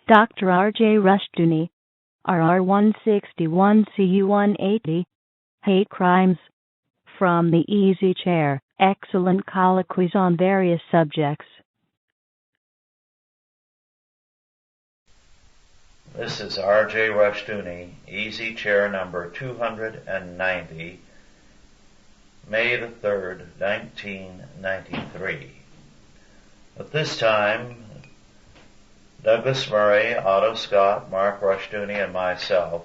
Dr. R.J. Rushdoony, RR 161 CU 180, Hate Crimes. From the Easy Chair, excellent colloquies on various subjects. This is R.J. Rushdoony, Easy Chair number 290, May the 3rd, 1993. At this time, Douglas Murray, Otto Scott, Mark Rushdoony, and myself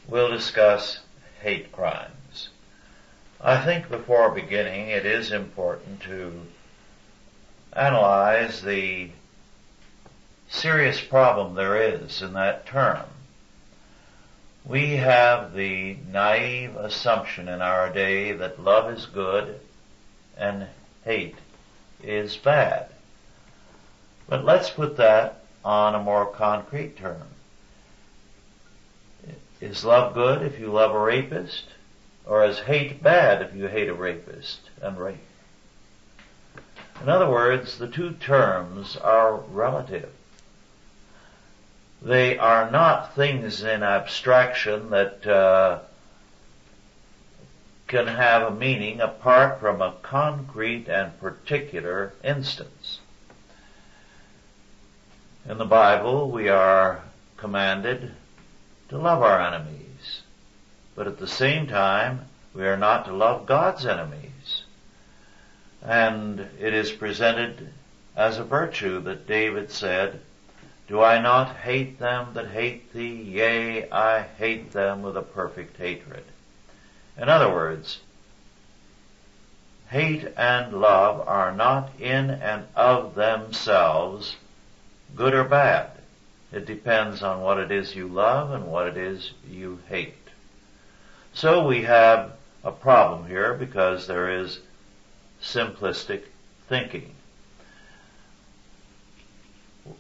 will discuss hate crimes. I think before beginning it is important to analyze the serious problem there is in that term. We have the naive assumption in our day that love is good and hate is bad. But let's put that on a more concrete term. Is love good if you love a rapist? Or is hate bad if you hate a rapist and rape? In other words, the two terms are relative. They are not things in abstraction that can have a meaning apart from a concrete and particular instance. In the Bible, we are commanded to love our enemies, but at the same time, we are not to love God's enemies. And it is presented as a virtue that David said, "Do I not hate them that hate thee? Yea, I hate them with a perfect hatred." In other words, hate and love are not in and of themselves good or bad. It depends on what it is you love and what it is you hate. So we have a problem here because there is simplistic thinking.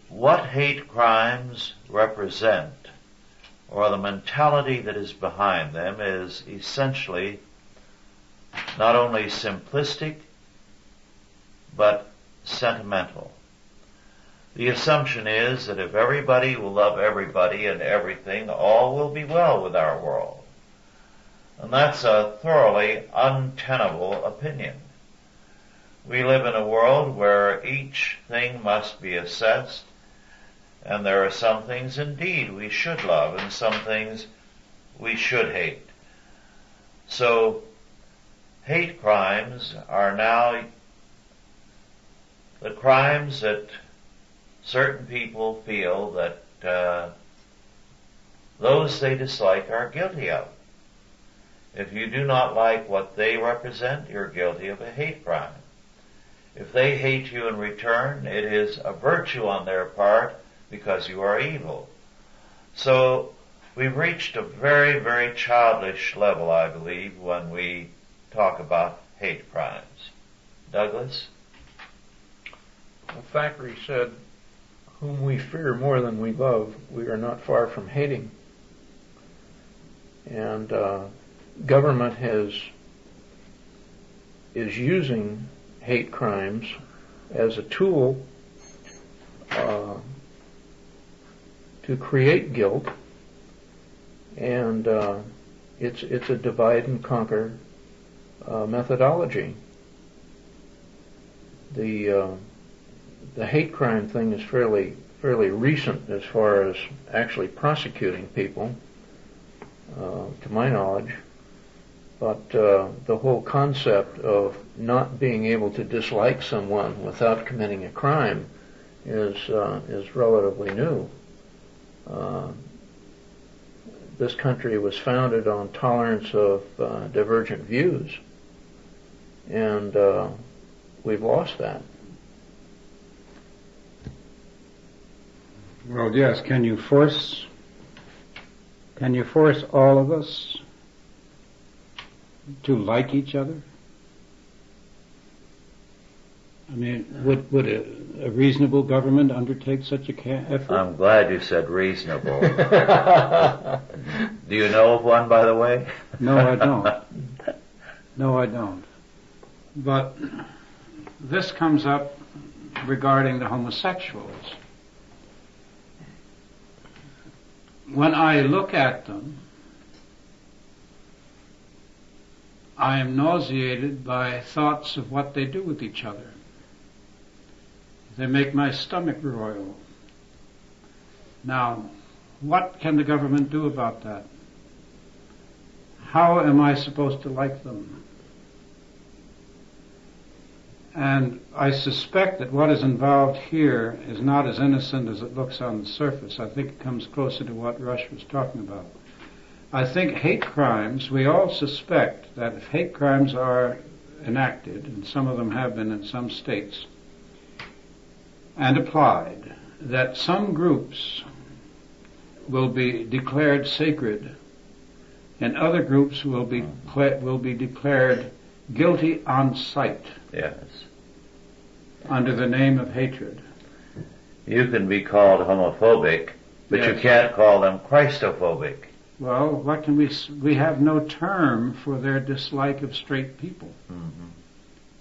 What hate crimes represent, or the mentality that is behind them, is essentially not only simplistic, but sentimental. The assumption is that if everybody will love everybody and everything, all will be well with our world. And that's a thoroughly untenable opinion. We live in a world where each thing must be assessed, and there are some things indeed we should love and some things we should hate. So, hate crimes are now the crimes that certain people feel that those they dislike are guilty of. If you do not like what they represent, you're guilty of a hate crime. If they hate you in return, it is a virtue on their part because you are evil. So we've reached a very, very childish level, I believe, when we talk about hate crimes. Douglas? Well, Thackeray said, "Whom we fear more than we love, we are not far from hating." And government is using hate crimes as a tool to create guilt, and it's a divide and conquer methodology. The hate crime thing is fairly recent as far as actually prosecuting people, to my knowledge. But the whole concept of not being able to dislike someone without committing a crime is relatively new. This country was founded on tolerance of divergent views, and we've lost that. Well, yes. Can you force all of us to like each other? I mean, would a reasonable government undertake such a effort? I'm glad you said reasonable. Do you know of one, by the way? No, I don't. No, I don't. But this comes up regarding the homosexuals. when I look at them, I am nauseated by thoughts of what they do with each other. They make my stomach roil. Now, what can the government do about that? How am I supposed to like them? And I suspect that what is involved here is not as innocent as it looks on the surface. I think it comes closer to what Rush was talking about. I think hate crimes, we all suspect that if hate crimes are enacted, and some of them have been in some states, and applied, that some groups will be declared sacred and other groups will be declared guilty on sight. Yes. Under the name of hatred. You can be called homophobic, but Yes. you can't call them Christophobic. Well, what can we have no term for their dislike of straight people. Mm-hmm.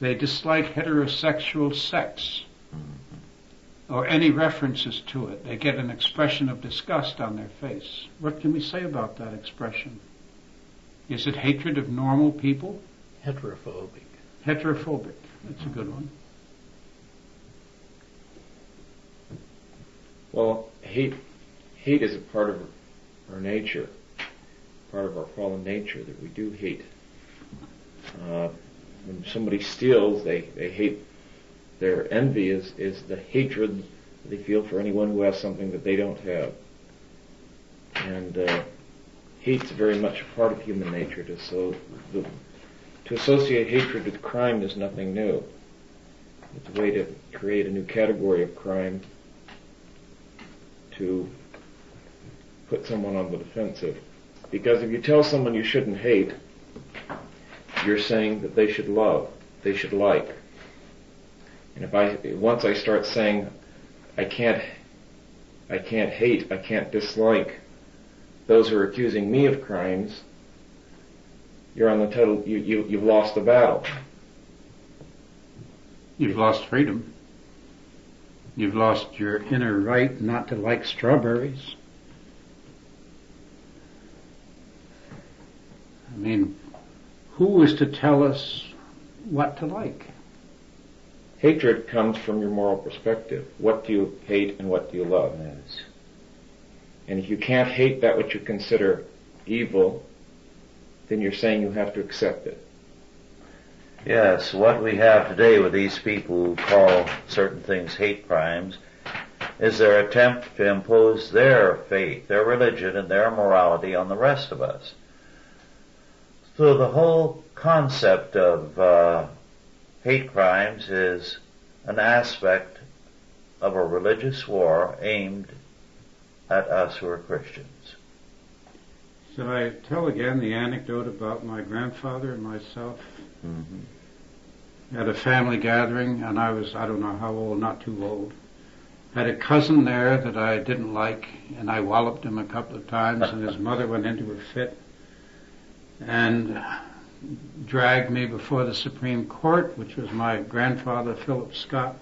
They dislike heterosexual sex. Mm-hmm. Or any references to it. They get an expression of disgust on their face. What can we say about that expression? Is it hatred of normal people? Heterophobic. Heterophobic. That's a good one. Well, hate is a part of our nature, part of our fallen nature, that we do hate. When somebody steals, they hate. Their envy is the hatred they feel for anyone who has something that they don't have. And hate's very much a part of human nature. To associate hatred with crime is nothing new. It's a way to create a new category of crime to put someone on the defensive. Because if you tell someone you shouldn't hate, you're saying that they should love, they should like. And once I start saying I can't hate, I can't dislike those who are accusing me of crimes, you're on the total. You've lost the battle. You've lost freedom. You've lost your inner right not to like strawberries. I mean, who is to tell us what to like? Hatred comes from your moral perspective. What do you hate and what do you love? Yes. And if you can't hate that which you consider evil, then you're saying you have to accept it. Yes, what we have today with these people who call certain things hate crimes is their attempt to impose their faith, their religion, and their morality on the rest of us. So the whole concept of hate crimes is an aspect of a religious war aimed at us who are Christians. Shall I tell again the anecdote about my grandfather and myself? Mm-hmm. At a family gathering, and I don't know how old, not too old. Had a cousin there that I didn't like, and I walloped him a couple of times, and his mother went into a fit and dragged me before the Supreme Court, which was my grandfather, Philip Scott.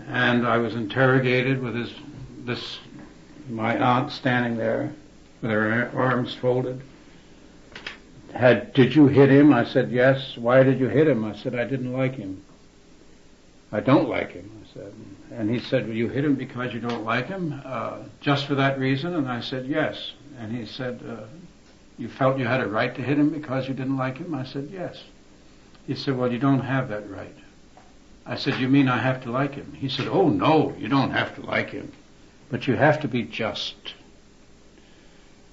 And I was interrogated with my aunt standing there with her arms folded. Did you hit him? I said, yes. Why did you hit him? I said, I didn't like him. I don't like him, I said. And he said, well, you hit him because you don't like him? Just for that reason? And I said, yes. And he said, you felt you had a right to hit him because you didn't like him? I said, yes. He said, well, you don't have that right. I said, you mean I have to like him? He said, oh, no, you don't have to like him. But you have to be just.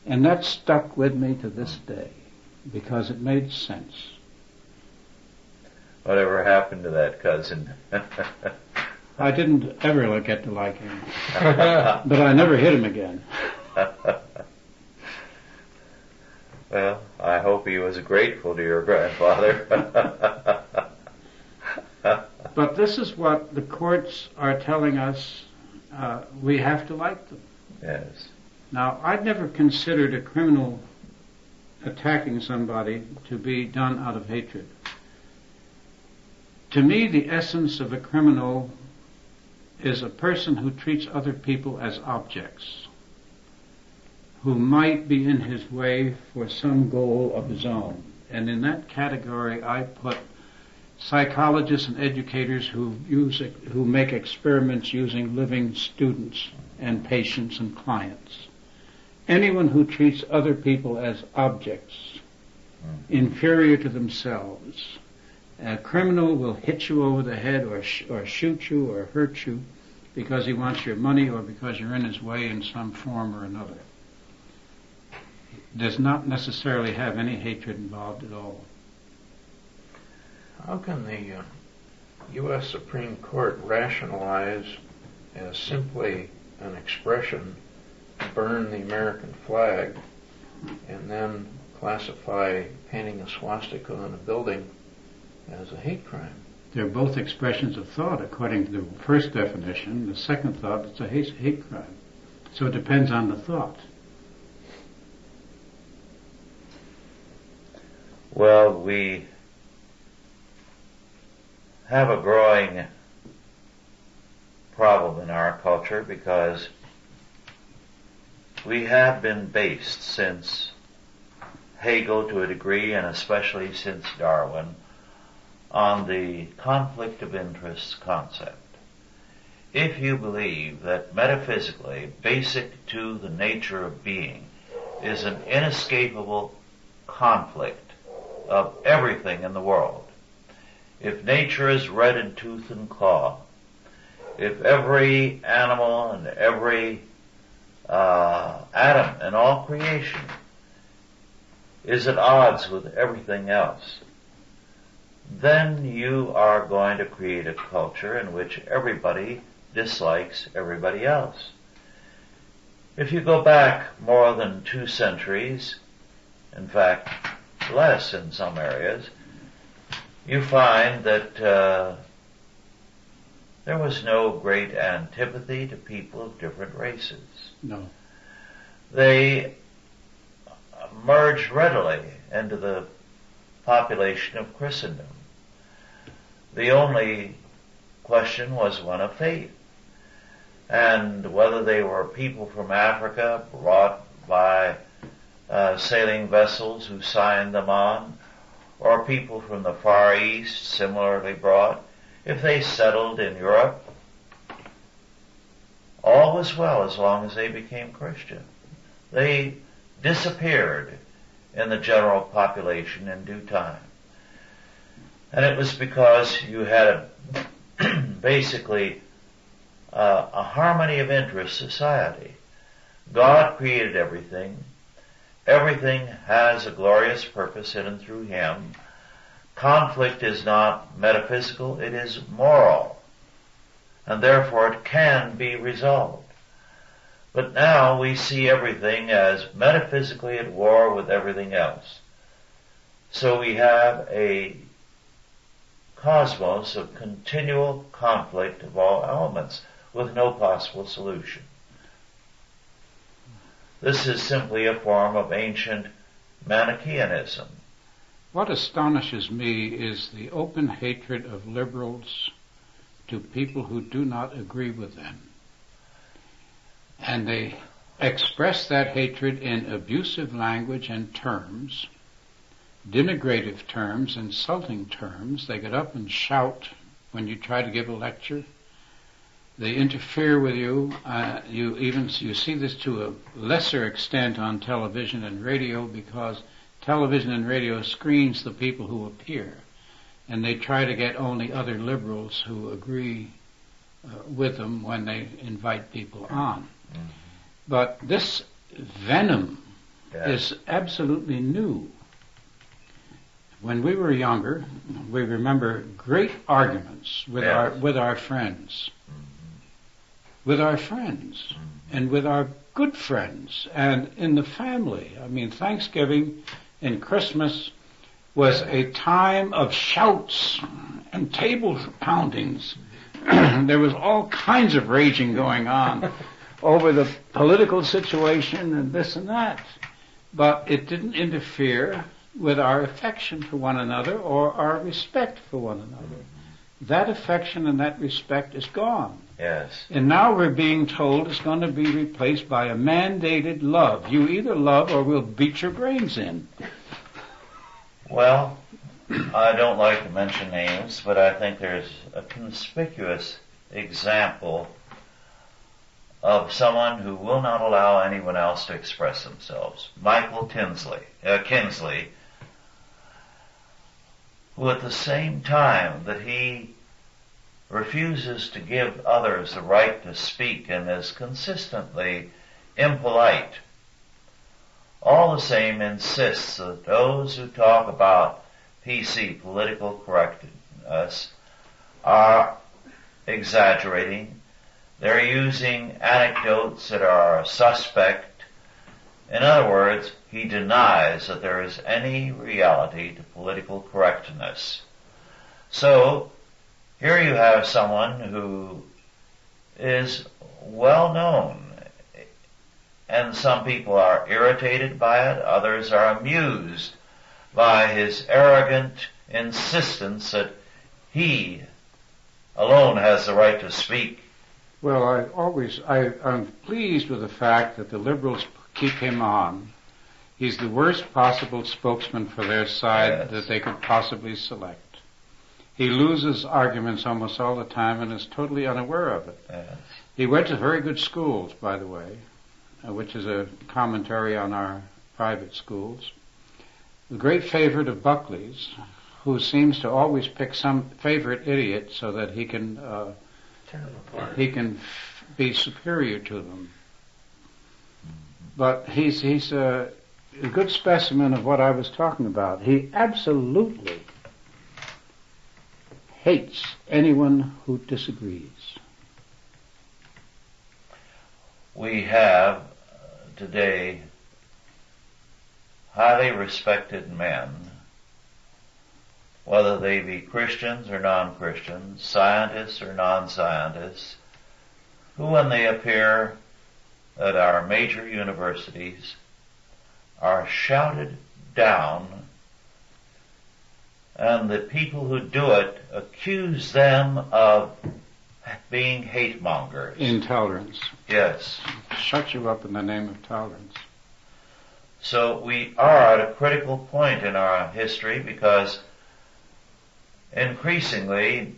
And that stuck with me to this day because it made sense. Whatever happened to that cousin? I didn't ever get to like him. But I never hit him again. Well, I hope he was grateful to your grandfather. But this is what the courts are telling us, we have to like them. Yes. Now, I'd never considered a criminal attacking somebody to be done out of hatred. To me, the essence of a criminal is a person who treats other people as objects. who might be in his way for some goal of his own. And in that category, I put psychologists and educators who make experiments using living students and patients and clients. Anyone who treats other people as objects, inferior to themselves. A criminal will hit you over the head or shoot you or hurt you because he wants your money or because you're in his way in some form or another. Does not necessarily have any hatred involved at all. How can the U.S. Supreme Court rationalize as simply an expression, burn the American flag, and then classify painting a swastika on a building as a hate crime? They're both expressions of thought according to the first definition. The second thought, it's a hate crime. So it depends on the thought. Well, we have a growing problem in our culture because we have been based since Hegel to a degree, and especially since Darwin, on the conflict of interests concept. If you believe that metaphysically, basic to the nature of being, is an inescapable conflict of everything in the world, if nature is red in tooth and claw, if every animal and every atom in all creation is at odds with everything else, then you are going to create a culture in which everybody dislikes everybody else. If you go back more than 2 centuries, in fact less in some areas, you find that there was no great antipathy to people of different races. No. They merged readily into the population of Christendom. The only question was one of faith, and whether they were people from Africa brought by sailing vessels who signed them on, or people from the Far East similarly brought. If they settled in Europe, all was well as long as they became Christian. They disappeared in the general population in due time. And it was because you had basically a harmony of interest society. God created everything. Everything has a glorious purpose in and through Him. Conflict is not metaphysical, it is moral. And therefore it can be resolved. But now we see everything as metaphysically at war with everything else. So we have a cosmos of continual conflict of all elements with no possible solution. This is simply a form of ancient Manichaeanism. What astonishes me is the open hatred of liberals to people who do not agree with them. And they express that hatred in abusive language and terms, denigrative terms, insulting terms. They get up and shout when you try to give a lecture. They interfere with you. You see this to a lesser extent on television and radio, because television and radio screens the people who appear, and they try to get only other liberals who agree with them when they invite people on. Mm-hmm. But this venom is absolutely new. When we were younger, we remember great arguments with our friends. With our friends, and with our good friends, and in the family. I mean, Thanksgiving and Christmas was a time of shouts and table poundings. There was all kinds of raging going on over the political situation and this and that. But it didn't interfere with our affection for one another or our respect for one another. That affection and that respect is gone. Yes. And now we're being told it's going to be replaced by a mandated love. You either love or we'll beat your brains in. Well, I don't like to mention names, but I think there's a conspicuous example of someone who will not allow anyone else to express themselves. Michael Kinsley, who at the same time that he refuses to give others the right to speak and is consistently impolite, all the same insists that those who talk about PC, political correctness, are exaggerating. They're using anecdotes that are suspect. In other words, he denies that there is any reality to political correctness. So, here you have someone who is well known, and some people are irritated by it, others are amused by his arrogant insistence that he alone has the right to speak. Well, I'm pleased with the fact that the Liberals keep him on. He's the worst possible spokesman for their side that they could possibly select. He loses arguments almost all the time and is totally unaware of it. Yes. He went to very good schools, by the way, which is a commentary on our private schools. The great favorite of Buckley's, who seems to always pick some favorite idiot so that he can be superior to them. But he's a good specimen of what I was talking about. He absolutely hates anyone who disagrees. We have today highly respected men, whether they be Christians or non-Christians, scientists or non-scientists, who when they appear at our major universities are shouted down, and the people who do it accuse them of being hate mongers. Intolerance. Yes. Shut you up in the name of tolerance. So we are at a critical point in our history because increasingly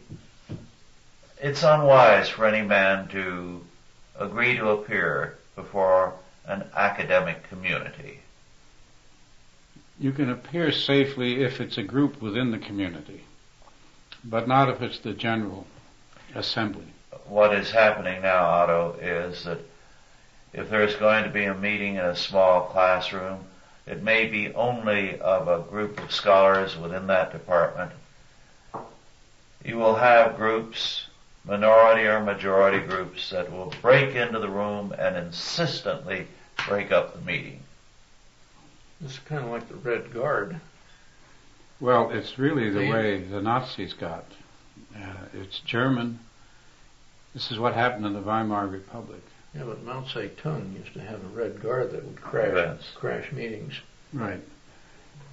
it's unwise for any man to agree to appear before an academic community. You can appear safely if it's a group within the community, but not if it's the general assembly. What is happening now, Otto, is that if there's going to be a meeting in a small classroom, it may be only of a group of scholars within that department. You will have groups, minority or majority groups, that will break into the room and insistently break up the meeting. It's kind of like the Red Guard. Well, it's really the way the Nazis got. It's German. This is what happened in the Weimar Republic. Yeah, but Mao Zedong used to have a Red Guard that would crash meetings. Right.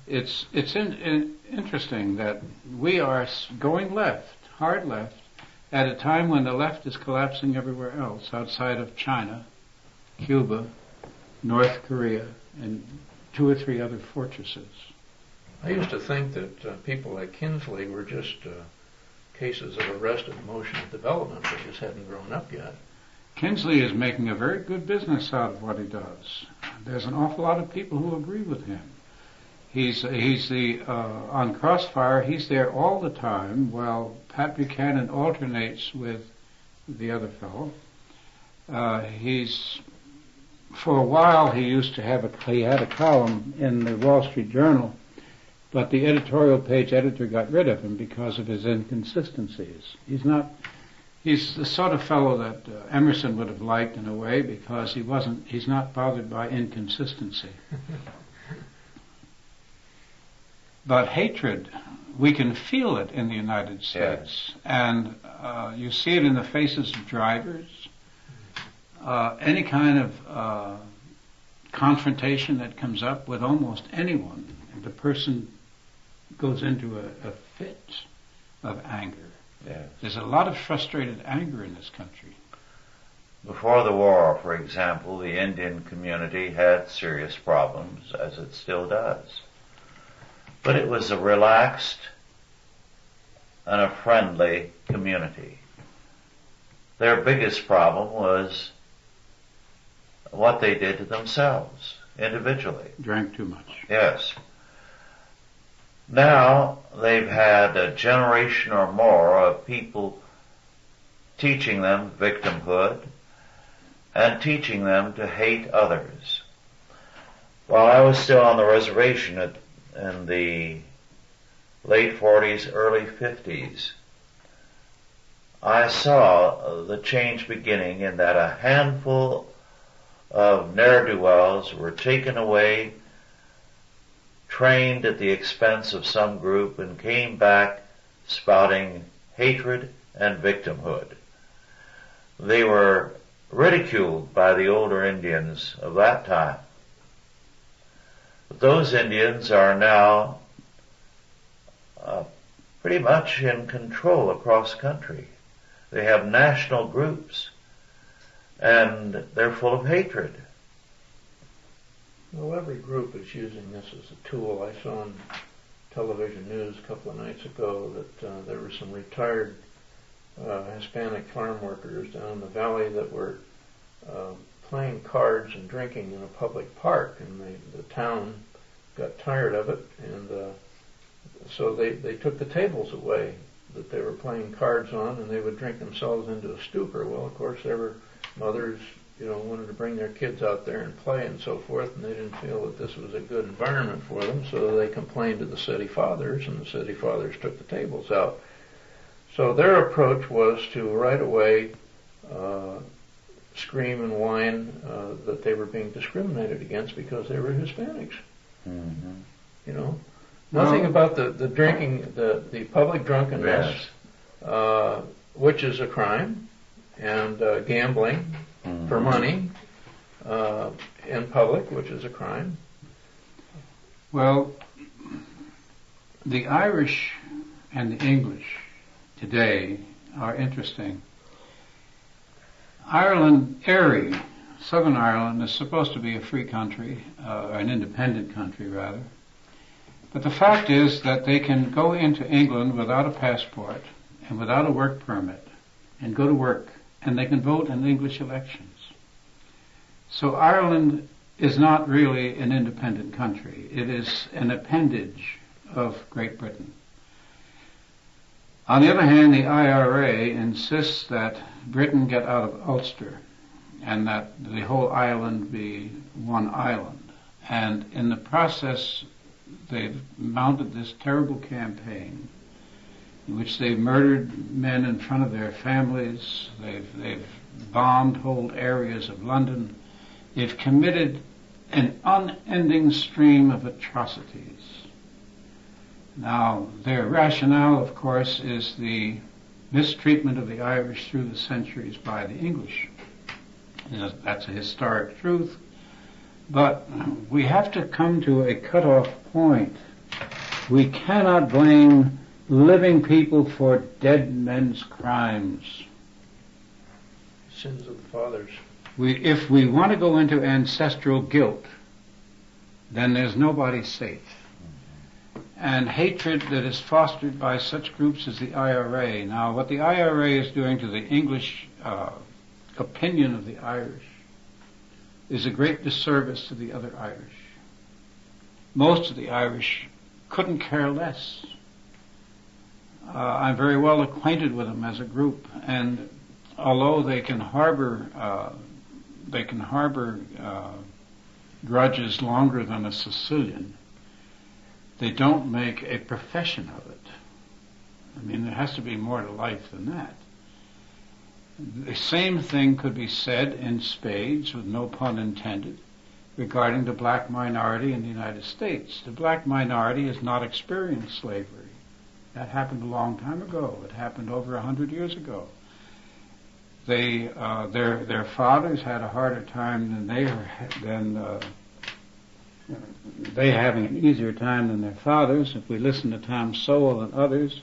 It's interesting that we are going left, hard left, at a time when the left is collapsing everywhere else, outside of China, Cuba, North Korea, and 2 or 3 other fortresses. I used to think that people like Kinsley were just cases of arrested emotional development that just hadn't grown up yet. Kinsley is making a very good business out of what he does. There's an awful lot of people who agree with him. He's on Crossfire, he's there all the time while Pat Buchanan alternates with the other fellow. For a while he had a column in the Wall Street Journal, but the editorial page editor got rid of him because of his inconsistencies. He's the sort of fellow that Emerson would have liked in a way because he's not bothered by inconsistency. But hatred, we can feel it in the United States. Yes. And you see it in the faces of drivers. Any kind of confrontation that comes up with almost anyone, the person goes into a fit of anger. Yes. There's a lot of frustrated anger in this country. Before the war, for example, the Indian community had serious problems, as it still does. But it was a relaxed and a friendly community. Their biggest problem was what they did to themselves, individually. Drank too much. Yes. Now they've had a generation or more of people teaching them victimhood and teaching them to hate others. While I was still on the reservation in the late 40s, early 50s, I saw the change beginning in that a handful of ne'er-do-wells were taken away, trained at the expense of some group, and came back spouting hatred and victimhood. They were ridiculed by the older Indians of that time. But those Indians are now pretty much in control across country. They have national groups, and they're full of hatred. Well, every group is using this as a tool. I saw on television news a couple of nights ago that there were some retired Hispanic farm workers down in the valley that were playing cards and drinking in a public park, and the town got tired of it, and so they took the tables away that they were playing cards on, and they would drink themselves into a stupor. Well, of course, there were mothers, wanted to bring their kids out there and play and so forth, and they didn't feel that this was a good environment for them, so they complained to the city fathers, and the city fathers took the tables out. So their approach was to right away scream and whine that they were being discriminated against because they were Hispanics. Mm-hmm. Nothing about the drinking, the public drunkenness, Yes. Which is a crime, and gambling for money in public, which is a crime. Well, the Irish and the English today are interesting. Ireland, Erie, Southern Ireland, is supposed to be a free country, or an independent country rather. But the fact is that they can go into England without a passport and without a work permit and go to work, and they can vote in English elections. So Ireland is not really an independent country. It is an appendage of Great Britain. On the other hand, the IRA insists that Britain get out of Ulster and that the whole island be one island. And in the process, they've mounted this terrible campaign in which they've murdered men in front of their families. They've bombed whole areas of London. They've committed an unending stream of atrocities. Now, their rationale, of course, is the mistreatment of the Irish through the centuries by the English. That's a historic truth. But we have to come to a cutoff point. We cannot blame living people for dead men's crimes. Sins of the fathers. If we want to go into ancestral guilt, then there's nobody safe. And hatred that is fostered by such groups as the IRA. Now, what the IRA is doing to the English opinion of the Irish is a great disservice to the other Irish. Most of the Irish couldn't care less. I'm very well acquainted with them as a group, and although they can harbor grudges longer than a Sicilian, they don't make a profession of it. I mean, there has to be more to life than that. The same thing could be said in spades, with no pun intended, regarding the black minority in the United States. The black minority has not experienced slavery. That happened a long time ago. It happened over 100 years ago. Their fathers had a harder time than they having an easier time than their fathers. If we listen to Tom Sowell and others,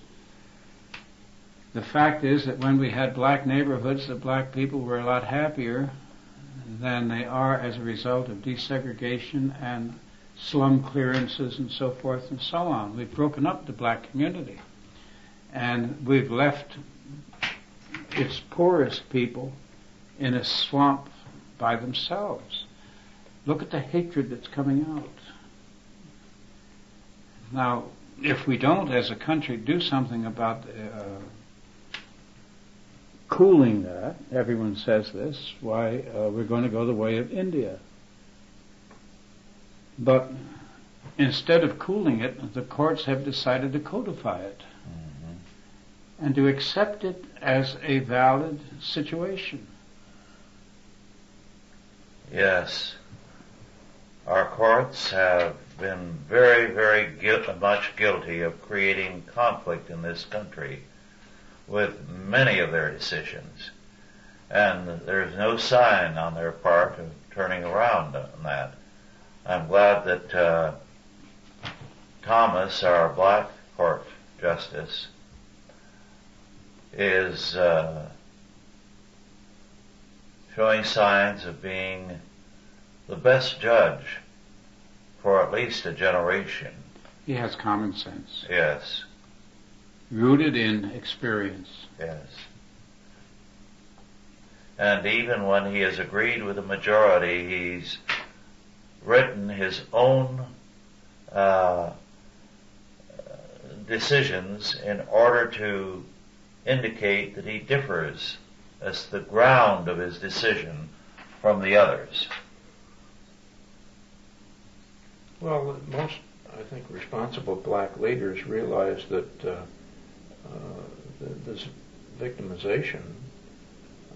The fact is that when we had black neighborhoods, the black people were a lot happier than they are as a result of desegregation and slum clearances and so forth and so on. We've broken up the black community, and we've left its poorest people in a swamp by themselves. Look at the hatred that's coming out. Now, if we don't, as a country, do something about cooling that, everyone says this, why, we're going to go the way of India. But instead of cooling it, the courts have decided to codify it and to accept it as a valid situation. Yes. Our courts have been very, very much guilty of creating conflict in this country with many of their decisions. And there's no sign on their part of turning around on that. I'm glad that Thomas, our black court justice, is showing signs of being the best judge for at least a generation. He has common sense. Yes. Rooted in experience. Yes. And even when he has agreed with the majority, he's written his own decisions in order to indicate that he differs as the ground of his decision from the others. Well, most, I think, responsible black leaders realize that this victimization,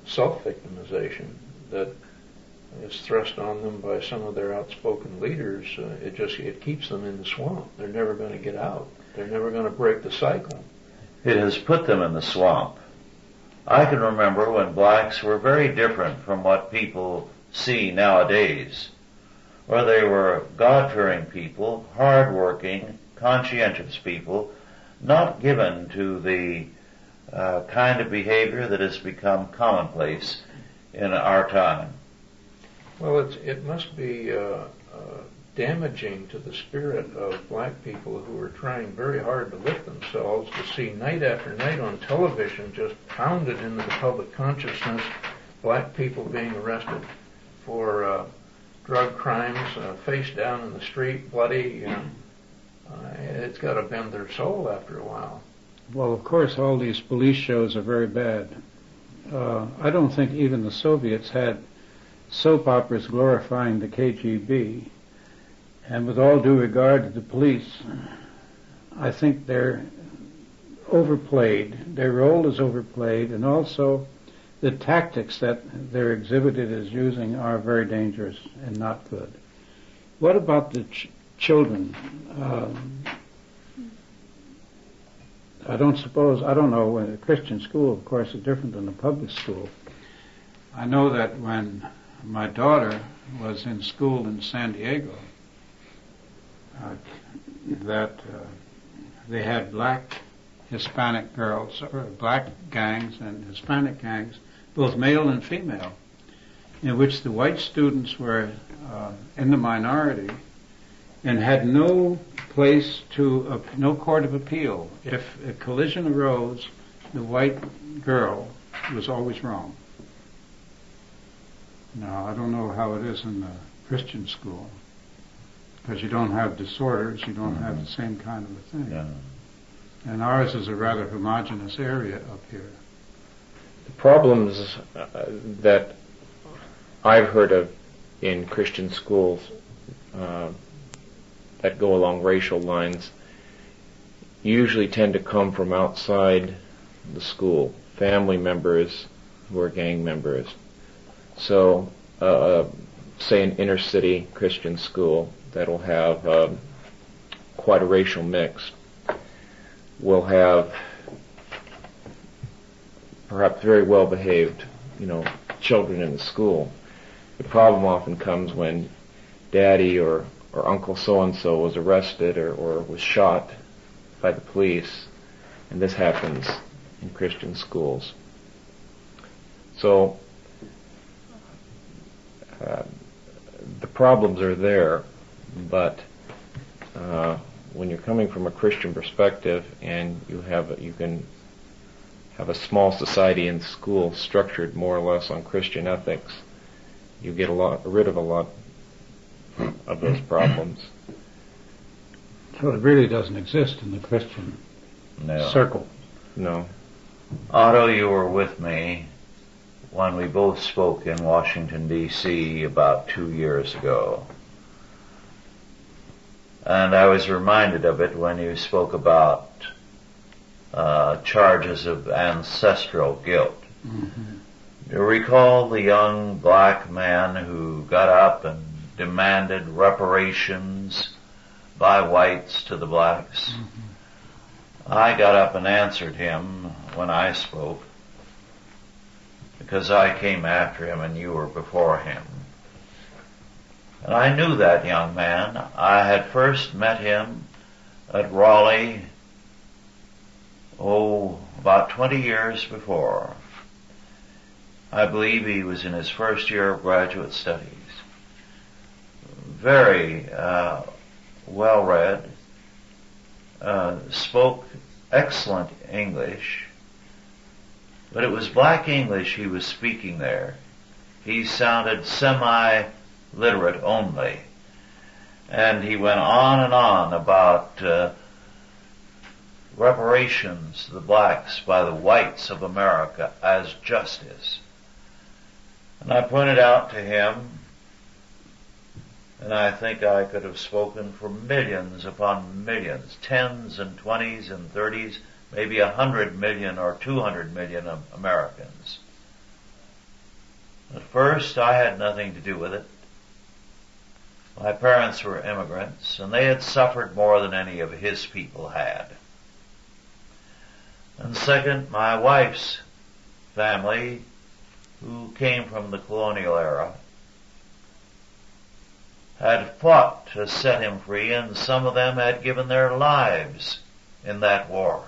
self-victimization, that is thrust on them by some of their outspoken leaders, it keeps them in the swamp. They're never going to get out. They're never going to break the cycle. It has put them in the swamp. I can remember when blacks were very different from what people see nowadays, where they were God-fearing people, hard-working, conscientious people, not given to the kind of behavior that has become commonplace in our time. Well, it must be damaging to the spirit of black people who are trying very hard to lift themselves to see night after night on television, just pounded into the public consciousness, black people being arrested for drug crimes, face down in the street, bloody. It's got to bend their soul after a while. Well, of course, all these police shows are very bad. I don't think even the Soviets had soap operas glorifying the KGB. And with all due regard to the police, I think they're overplayed. Their role is overplayed, and also the tactics that they're exhibited as using are very dangerous and not good. What about the children? I don't know, a Christian school, of course, is different than a public school. I know that when my daughter was in school in San Diego, they had black Hispanic girls, or black gangs and Hispanic gangs, both male and female, in which the white students were in the minority and had no court of appeal. If a collision arose, the white girl was always wrong. Now, I don't know how it is in the Christian school, because you don't have disorders, you don't have the same kind of a thing. Yeah. And ours is a rather homogeneous area up here. The problems that I've heard of in Christian schools that go along racial lines usually tend to come from outside the school, family members who are gang members. So, say an inner city Christian school that'll have quite a racial mix will have perhaps very well behaved, children in the school. The problem often comes when daddy or uncle so-and-so was arrested or was shot by the police, and this happens in Christian schools. So the problems are there, but when you're coming from a Christian perspective and you can have a small society in school structured more or less on Christian ethics, you get rid of a lot of those problems. So it really doesn't exist in the Christian circle. No. Otto, you were with me when we both spoke in Washington, D.C. about 2 years ago. And I was reminded of it when you spoke about charges of ancestral guilt. Mm-hmm. Do you recall the young black man who got up and demanded reparations by whites to the blacks? Mm-hmm. I got up and answered him when I spoke, because I came after him and you were before him. And I knew that young man. I had first met him at Raleigh, about 20 years before. I believe he was in his first year of graduate studies. Very well-read, spoke excellent English, but it was black English he was speaking there. He sounded semi-literate only, and he went on and on about reparations to the blacks by the whites of America as justice. And I pointed out to him, and I think I could have spoken for millions upon millions, tens and 20s and 30s, maybe 100 million or 200 million of Americans. At first, I had nothing to do with it. My parents were immigrants, and they had suffered more than any of his people had. And second, my wife's family, who came from the colonial era, had fought to set him free, and some of them had given their lives in that war.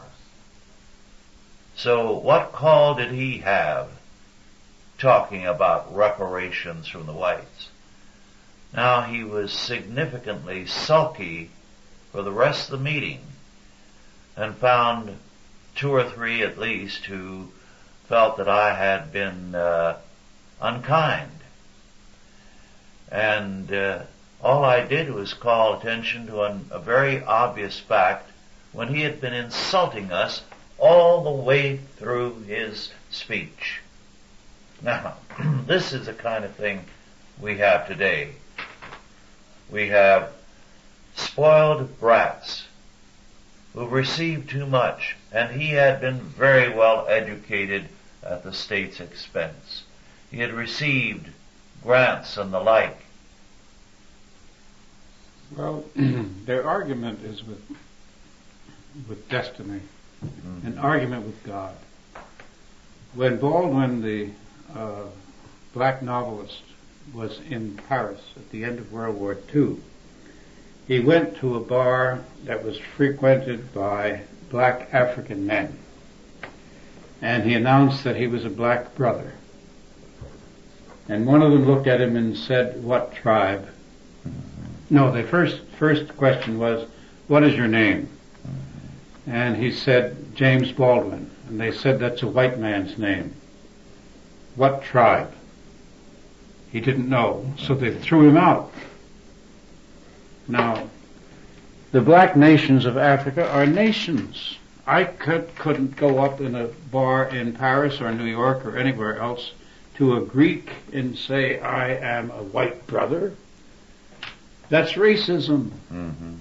So what call did he have talking about reparations from the whites? Now he was significantly sulky for the rest of the meeting, and found 2 or 3 at least who felt that I had been unkind. And all I did was call attention to a very obvious fact when he had been insulting us all the way through his speech. Now, this is the kind of thing we have today. We have spoiled brats who've received too much, and he had been very well educated at the state's expense. He had received grants and the like. Well, their argument is with destiny, an argument with God. When Baldwin, the black novelist, was in Paris at the end of World War II, he went to a bar that was frequented by black African men, and he announced that he was a black brother. And one of them looked at him and said, "What tribe?" No, the first question was, "What is your name?" And he said, "James Baldwin." And they said, "That's a white man's name." "What tribe?" He didn't know, so they threw him out. Now, the black nations of Africa are nations. I couldn't go up in a bar in Paris or New York or anywhere else to a Greek and say, "I am a white brother." That's racism. Mm-hmm.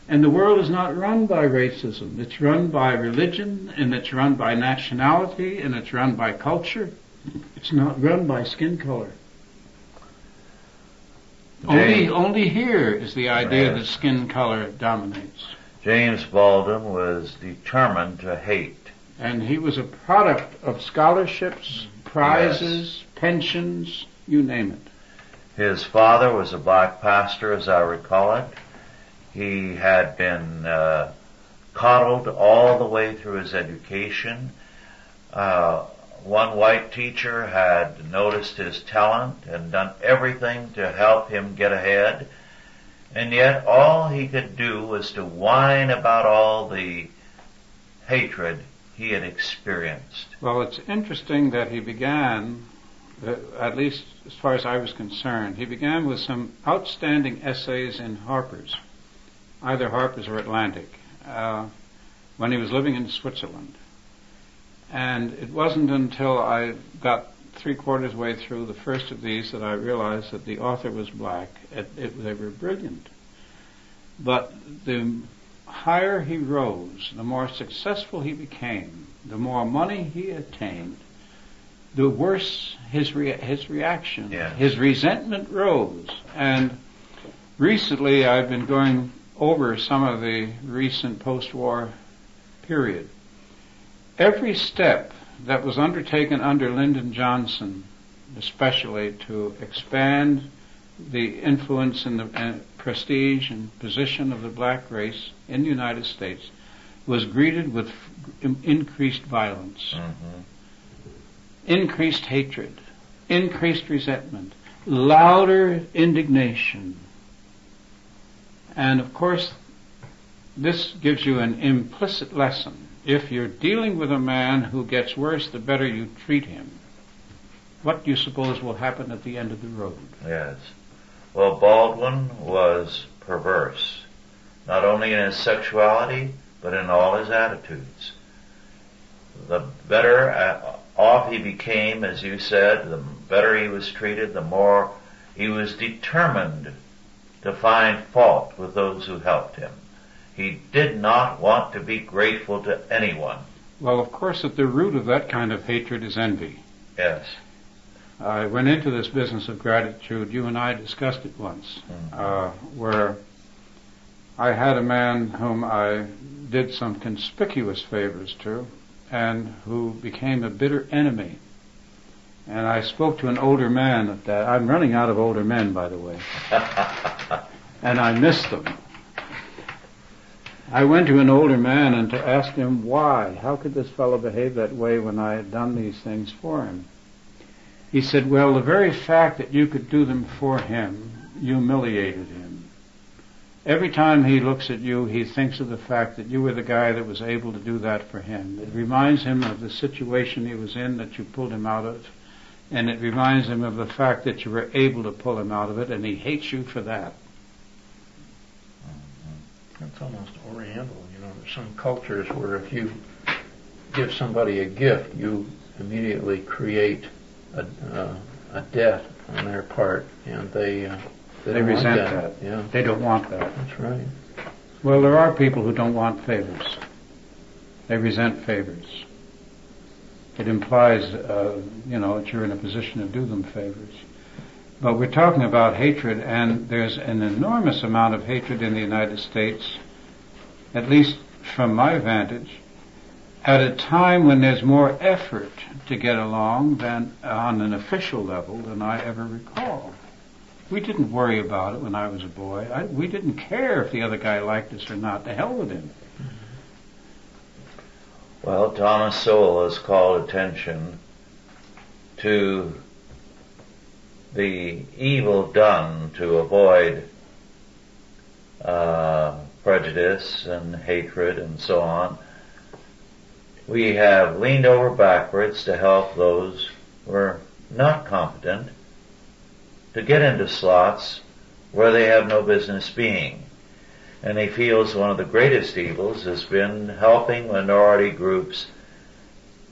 And the world is not run by racism. It's run by religion, and it's run by nationality, and it's run by culture. It's not run by skin color. Only here is the idea that skin color dominates. James Baldwin was determined to hate. And he was a product of scholarships, prizes, pensions, you name it. His father was a black pastor, as I recall it. He had been coddled all the way through his education. One white teacher had noticed his talent and done everything to help him get ahead, and yet all he could do was to whine about all the hatred he had experienced. Well, it's interesting that he began, at least as far as I was concerned, he began with some outstanding essays in Harper's, either Harper's or Atlantic, when he was living in Switzerland. And it wasn't until I got 3/4 way through the first of these that I realized that the author was black. They were brilliant. But the higher he rose, the more successful he became, the more money he attained, the worse his reaction, his resentment rose. And recently I've been going over some of the recent post-war period. Every step that was undertaken under Lyndon Johnson, especially to expand the influence and the prestige and position of the black race in the United States, was greeted with increased violence, increased hatred, increased resentment, louder indignation. And of course, this gives you an implicit lesson. If you're dealing with a man who gets worse, the better you treat him. What do you suppose will happen at the end of the road? Yes. Well, Baldwin was perverse, not only in his sexuality, but in all his attitudes. The better off he became, as you said, the better he was treated, the more he was determined to find fault with those who helped him. He did not want to be grateful to anyone. Well, of course, at the root of that kind of hatred is envy. Yes. I went into this business of gratitude. You and I discussed it once, where I had a man whom I did some conspicuous favors to, and who became a bitter enemy. And I spoke to an older man at that. I'm running out of older men, by the way. And I missed them. I went to an older man and to ask him why. How could this fellow behave that way when I had done these things for him? He said, well, the very fact that you could do them for him humiliated him. Every time he looks at you, he thinks of the fact that you were the guy that was able to do that for him. It reminds him of the situation he was in that you pulled him out of, and it reminds him of the fact that you were able to pull him out of it, and he hates you for that. It's almost oriental, you know. There's some cultures where if you give somebody a gift, you immediately create a debt on their part, and they resent that. Yeah, they don't want that. That's right. Well, there are people who don't want favors. They resent favors. It implies, that you're in a position to do them favors. But we're talking about hatred, and there's an enormous amount of hatred in the United States, at least from my vantage, at a time when there's more effort to get along than on an official level than I ever recall. We didn't worry about it when I was a boy. We didn't care if the other guy liked us or not. The hell with him. Well, Thomas Sowell has called attention to the evil done to avoid prejudice and hatred and so on. We have leaned over backwards to help those who are not competent to get into slots where they have no business being. And he feels one of the greatest evils has been helping minority groups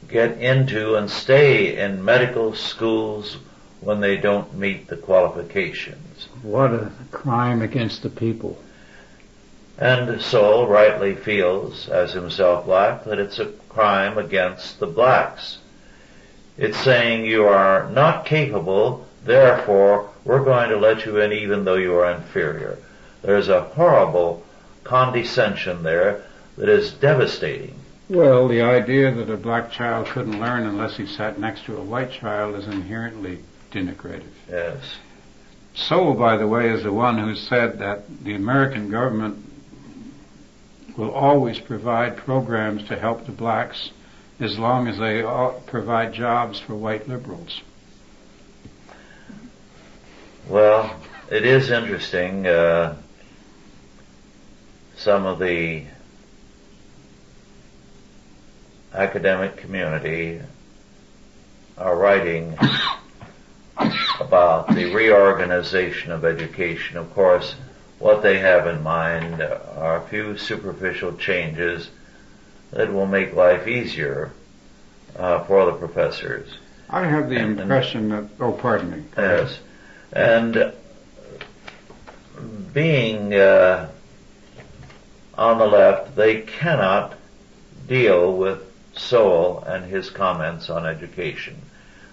get into and stay in medical schools when they don't meet the qualifications. What a crime against the people. And Sowell rightly feels, as himself black, that it's a crime against the blacks. It's saying you are not capable, therefore we're going to let you in even though you are inferior. There's a horrible condescension there that is devastating. Well, the idea that a black child couldn't learn unless he sat next to a white child is inherently denigrative. Yes. Sowell, by the way, is the one who said that the American government will always provide programs to help the blacks as long as they provide jobs for white liberals. Well, it is interesting. Some of the academic community are writing about the reorganization of education. Of course, what they have in mind are a few superficial changes that will make life easier for the professors. I have the impression that, oh, pardon me. Yes. And being on the left, they cannot deal with Sowell and his comments on education.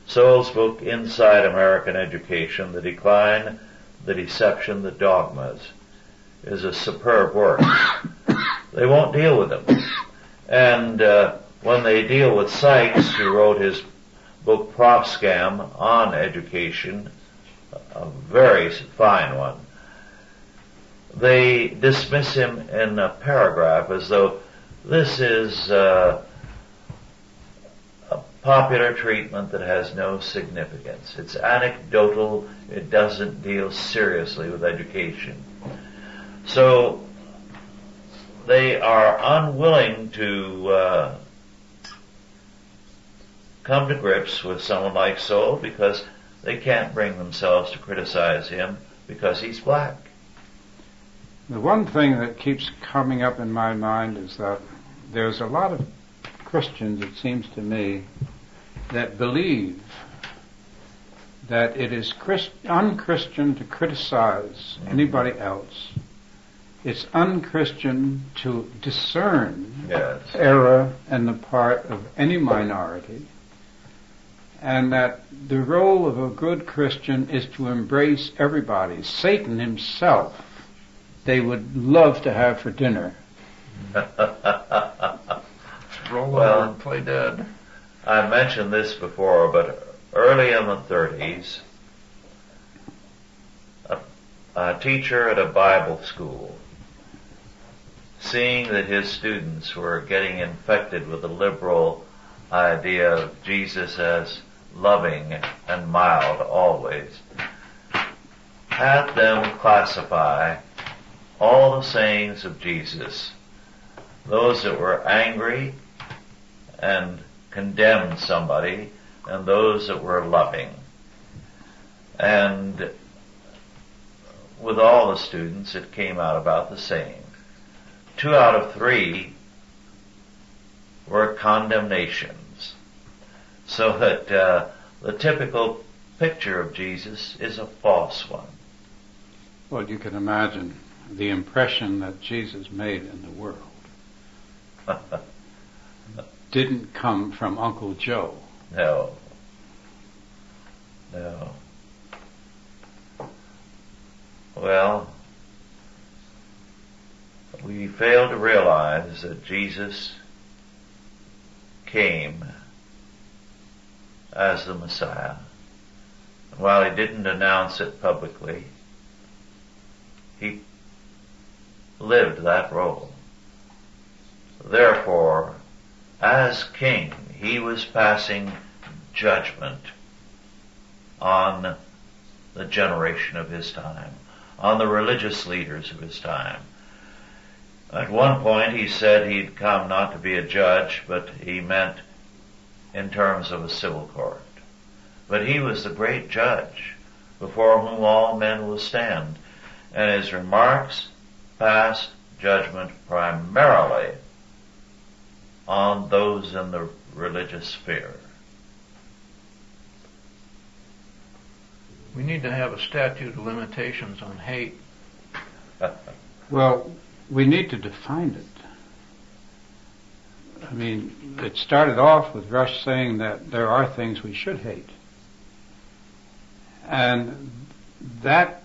Sowell's book, Inside American Education, The Decline, the Deception, the Dogmas, is a superb work. They won't deal with them. And when they deal with Sykes, who wrote his book Prof Scam on education, a very fine one, they dismiss him in a paragraph as though this is a popular treatment that has no significance. It's anecdotal. It doesn't deal seriously with education. So they are unwilling to come to grips with someone like Sowell because they can't bring themselves to criticize him because he's black. The one thing that keeps coming up in my mind is that there's a lot of Christians, it seems to me, that believe that it is unchristian to criticize anybody else. It's unchristian to discern error on the part of any minority, and that the role of a good Christian is to embrace everybody. Satan himself, they would love to have for dinner. Roll over and play dead. I mentioned this before, but early in the 30s, a teacher at a Bible school, seeing that his students were getting infected with the liberal idea of Jesus as loving and mild always, had them classify all the sayings of Jesus, those that were angry and condemned somebody, and those that were loving. And with all the students, it came out about the same. 2 out of 3 were condemnations. So that the typical picture of Jesus is a false one. Well, you can imagine the impression that Jesus made in the world didn't come from Uncle Joe. No. Well, we fail to realize that Jesus came as the Messiah. And while he didn't announce it publicly, he lived that role. Therefore, as king, he was passing judgment on the generation of his time, on the religious leaders of his time. At one point he said he'd come not to be a judge, but he meant in terms of a civil court. But he was the great judge before whom all men will stand, and his remarks passed judgment primarily on those in the religious sphere. We need to have a statute of limitations on hate. Well, we need to define it. I mean, it started off with Rush saying that there are things we should hate. And that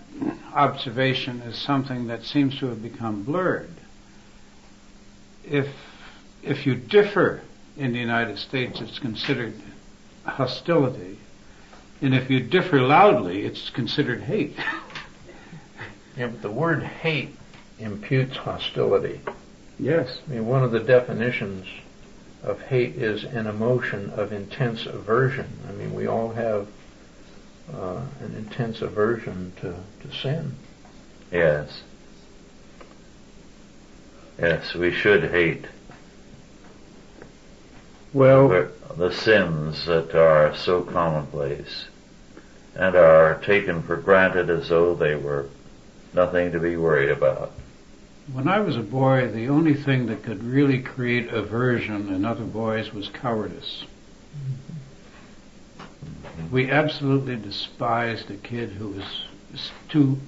observation is something that seems to have become blurred. If you differ in the United States, it's considered hostility. And if you differ loudly, it's considered hate. Yeah, but the word hate imputes hostility. Yes. I mean, one of the definitions hate is an emotion of intense aversion. I mean, we all have an intense aversion to sin. Yes. Yes, we should hate the sins that are so commonplace and are taken for granted as though they were nothing to be worried about. When I was a boy, the only thing that could really create aversion in other boys was cowardice. We absolutely despised a kid who was too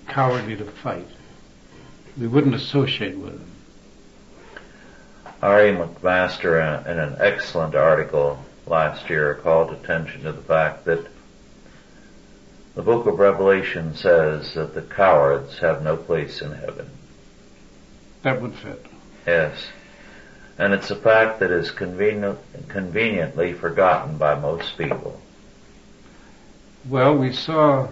cowardly to fight. We wouldn't associate with him. R.A. McMaster, in an excellent article last year, called attention to the fact that the book of Revelation says that the cowards have no place in heaven. That would fit. Yes. And it's a fact that is conveniently forgotten by most people. Well, we saw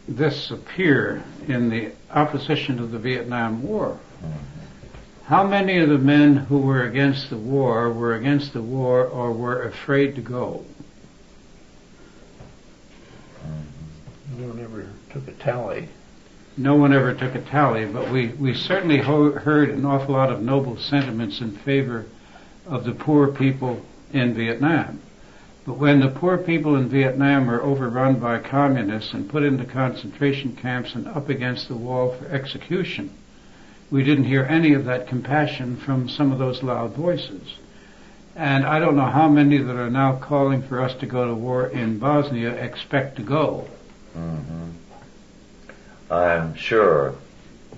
this appear in the opposition to the Vietnam War. How many of the men who were against the war or were afraid to go? No one ever took a tally. No one ever took a tally, but we certainly heard an awful lot of noble sentiments in favor of the poor people in Vietnam. But when the poor people in Vietnam were overrun by communists and put into concentration camps and up against the wall for execution, we didn't hear any of that compassion from some of those loud voices. And I don't know how many that are now calling for us to go to war in Bosnia expect to go. Mm-hmm. I'm sure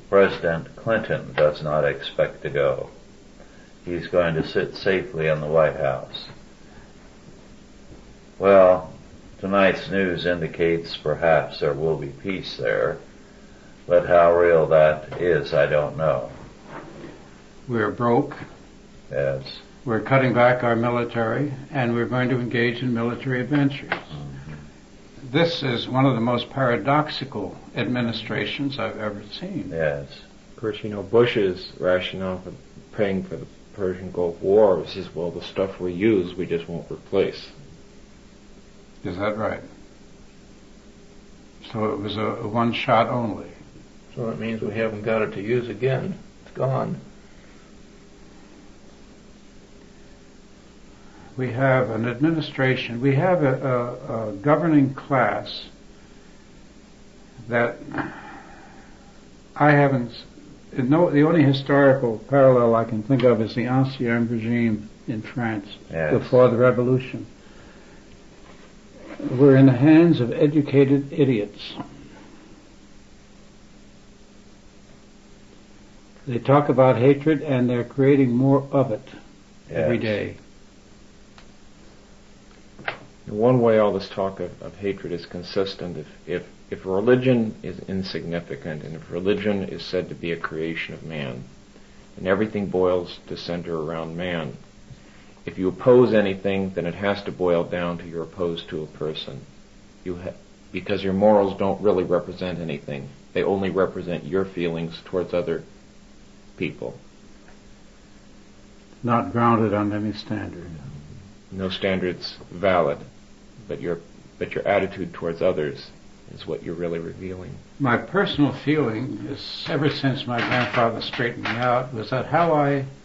President Clinton does not expect to go. He's going to sit safely in the White House. Well, tonight's news indicates perhaps there will be peace there, but how real that is, I don't know. We're broke. Yes. We're cutting back our military, and we're going to engage in military adventures. This is one of the most paradoxical administrations I've ever seen. Yes. Of course, Bush's rationale for paying for the Persian Gulf War was just, well, the stuff we use, we just won't replace. Is that right? So it was a one shot only. So that means we haven't got it to use again. It's gone. We have an administration, we have a governing class that I haven't, the only historical parallel I can think of is the Ancien regime in France before the revolution. We're in the hands of educated idiots. They talk about hatred and they're creating more of it every day. One way all this talk of hatred is consistent, if religion is insignificant and if religion is said to be a creation of man, and everything boils to center around man, if you oppose anything, then it has to boil down to you're opposed to a person. Because your morals don't really represent anything. They only represent your feelings towards other people. Not grounded on any standard. No standard's valid, but your attitude towards others is what you're really revealing. My personal feeling is, ever since my grandfather straightened me out, was that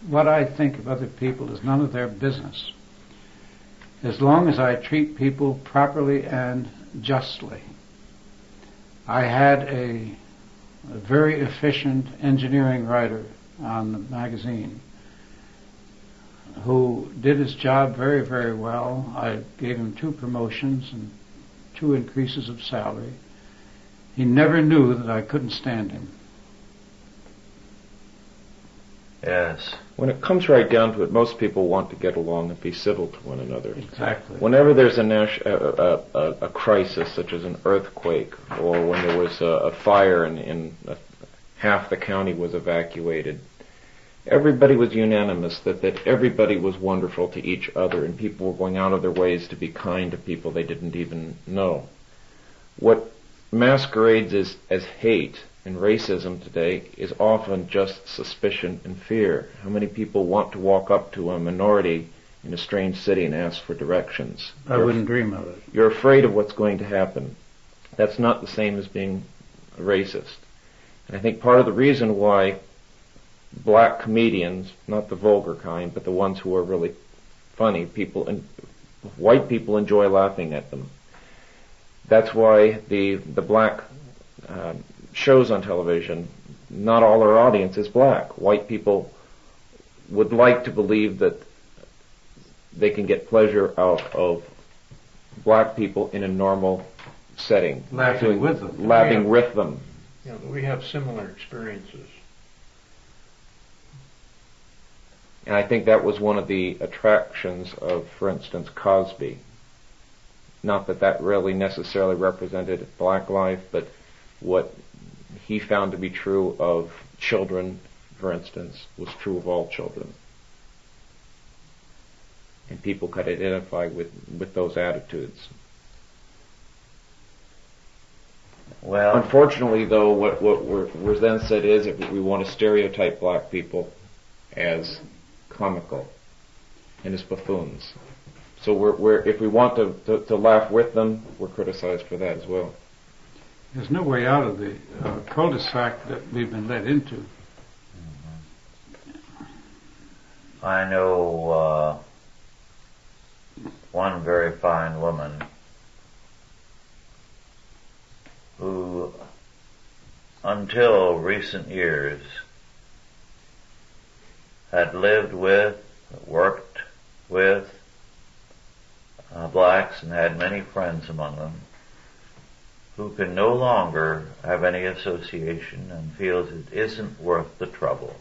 what I think of other people is none of their business. As long as I treat people properly and justly. I had a very efficient engineering writer on the magazine who did his job very, very well. I gave him 2 promotions and 2 increases of salary. He never knew that I couldn't stand him. Yes. When it comes right down to it, most people want to get along and be civil to one another. Exactly. Whenever there's a crisis, such as an earthquake, or when there was a fire and half the county was evacuated, everybody was unanimous that everybody was wonderful to each other, and people were going out of their ways to be kind to people they didn't even know. What masquerades as hate in racism today is often just suspicion and fear. How many people want to walk up to a minority in a strange city and ask for directions? I wouldn't dream of it. You're afraid of what's going to happen. That's not the same as being a racist. And I think part of the reason why black comedians, not the vulgar kind, but the ones who are really funny, white people enjoy laughing at them. That's why the black shows on television, not all our audience is black. White people would like to believe that they can get pleasure out of black people in a normal setting. Laughing with them. Laughing with them. Yeah, we have similar experiences. And I think that was one of the attractions of, for instance, Cosby. Not that that really necessarily represented black life, but what he found to be true of children, for instance, was true of all children. And people could identify with those attitudes. Well, unfortunately, though, what we're then said is if we want to stereotype black people as comical and as buffoons. So we're if we want to laugh with them, we're criticized for that as well. There's no way out of the cul-de-sac that we've been led into. I know one very fine woman who, until recent years, had lived with, worked with blacks and had many friends among them, who can no longer have any association and feels it isn't worth the trouble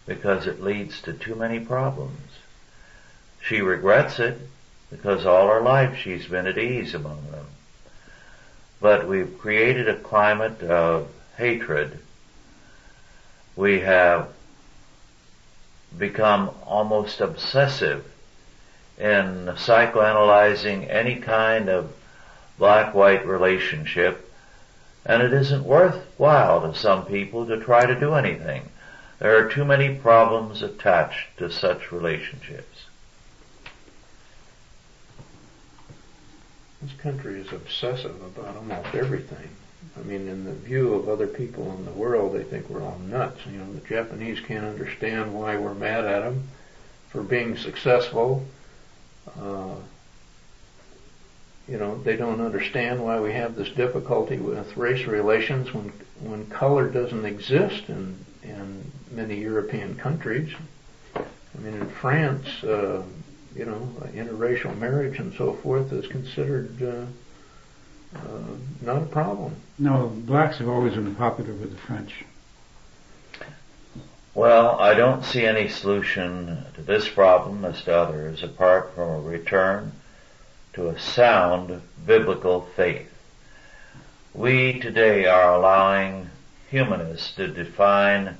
because it leads to too many problems. She regrets it because all her life she's been at ease among them. But we've created a climate of hatred. We have become almost obsessive in psychoanalyzing any kind of black-white relationship, and it isn't worthwhile to some people to try to do anything. There are too many problems attached to such relationships. This country is obsessive about almost everything. I mean, in the view of other people in the world, they think we're all nuts. You know, the Japanese can't understand why we're mad at them for being successful. You know, they don't understand why we have this difficulty with race relations when color doesn't exist in many European countries. I mean, in France, you know, interracial marriage and so forth is considered not a problem. No, blacks have always been popular with the French. Well, I don't see any solution to this problem as to others apart from a return to a sound biblical faith. We today are allowing humanists to define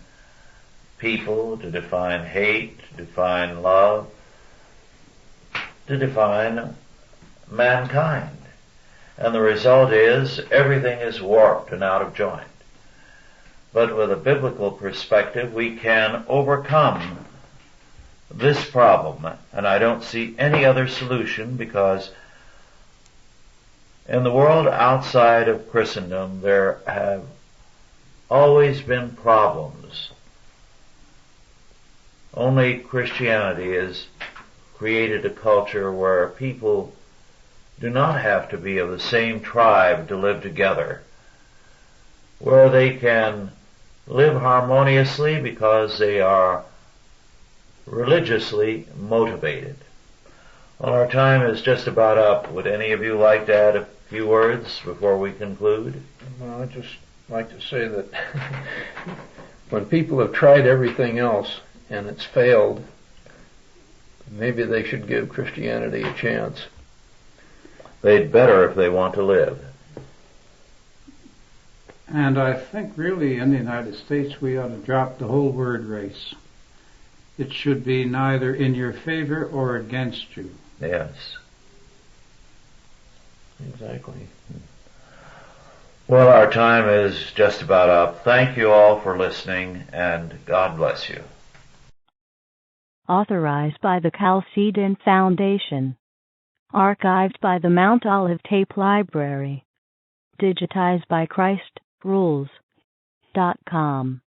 people, to define hate, to define love, to define mankind. And the result is everything is warped and out of joint. But with a biblical perspective, we can overcome this problem. And I don't see any other solution because in the world outside of Christendom, there have always been problems. Only Christianity has created a culture where people do not have to be of the same tribe to live together, where they can live harmoniously because they are religiously motivated. Well, our time is just about up. Would any of you like to add a few words before we conclude? Well, I'd just like to say that when people have tried everything else and it's failed, maybe they should give Christianity a chance. They'd better if they want to live. And I think really in the United States we ought to drop the whole word race. It should be neither in your favor or against you. Yes. Exactly. Well, our time is just about up. Thank you all for listening, and God bless you. Authorized by the Chalcedon Foundation. Archived by the Mount Olive Tape Library. Digitized by ChristRules.com.